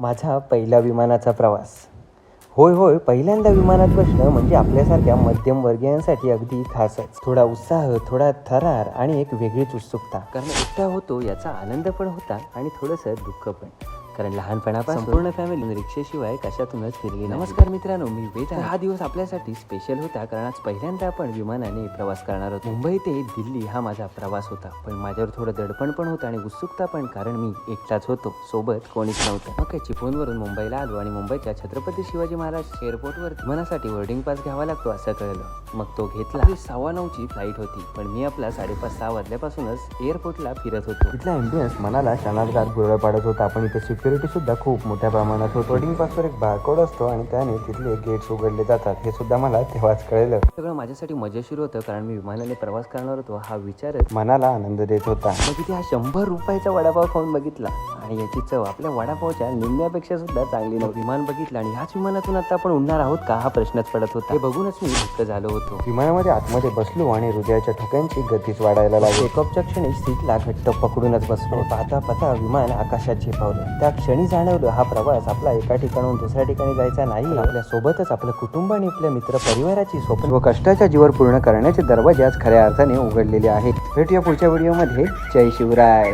माझा पहिला विमानाचा प्रवास. होय, पहिल्यांदा विमानात बसणं म्हणजे आपल्यासारख्या मध्यमवर्गीयांसाठी अगदी खासच. थोडा उत्साह, थोडा थरार आणि एक वेगळीच उत्सुकता. कारण एकटा होतो याचा आनंद पण होता आणि थोडंसं दुःख पण. कारण लहानपणापासून संपूर्ण फॅमिली रिक्षेशिवाय कशातूनच फिरली. नमस्कार मित्रांनो, मी वेद. हा दिवस आपल्यासाठी स्पेशल होता कारण आज पहिल्यांदा आपण विमानाने प्रवास करणार आहोत. मुंबई ते दिल्ली हा माझा प्रवास होता, पण माझ्यावर थोडं दडपण पण होतं आणि उत्सुकता पण, कारण मी एकटाच होतो, सोबत कोणीच नव्हतं. मग काय, चिपळूणवरून मुंबईला आलो आणि मुंबईच्या छत्रपती शिवाजी महाराज एअरपोर्टवर विमानासाठी बोर्डिंग पास घ्यावा लागतो असं कळलं. मग तो घेतला. 9:15ची फ्लाईट होती, पण मी आपला 5:30-6 वाजल्यापासूनच एअरपोर्टला फिरत होतो. तिथला एम्बियन्स मनाला क्षणार्धात भुरळ पाडत होता. पण इथे सिक्युरिटी सुद्धा खूप मोठ्या प्रमाणात होती. बोर्डिंग पासवर एक बारकोड असतो आणि त्याने तिथले गेट्स उघडले जातात, हे सुद्धा मला तेव्हाच कळलं. सगळं माझ्यासाठी मजेशीर होतं कारण मी विमानाने प्रवास करणार होतो हा विचारच मनाला आनंद देत होता. मग तिथे हा 100 रुपयाचा वडापाव खाऊन बघितला आणि याची चव आपल्या वडापावच्या निम्म्यापेक्षा सुद्धा चांगली नव्हती. विमान बघितलं आणि ह्याच विमानातून आता आपण उडणार आहोत का हा प्रश्नच पडत होता. हे बघूनच मी धक्क झालो होतो. विमानामध्ये आतमध्ये बसलो आणि हृदयाच्या ठोक्यांची गतीच वाढायला लागली. टेकऑफच्या क्षणी सीटला घट्ट पकडूनच बसलो. पाहता विमान आकाशात झेपावलं. त्या क्षणी जाणवलं हा प्रवास आपला एका ठिकाणाहून दुसऱ्या ठिकाणी जायचा नाही, आपल्या सोबतच आपलं कुटुंब आणि आपल्या मित्र परिवाराची स्वप्न व कष्टाच्या जीवर पूर्ण करण्याचे दरवाजे आज खऱ्या अर्थाने उघडलेले आहेत. भेटूया पुढच्या व्हिडिओमध्ये. जय शिवराय.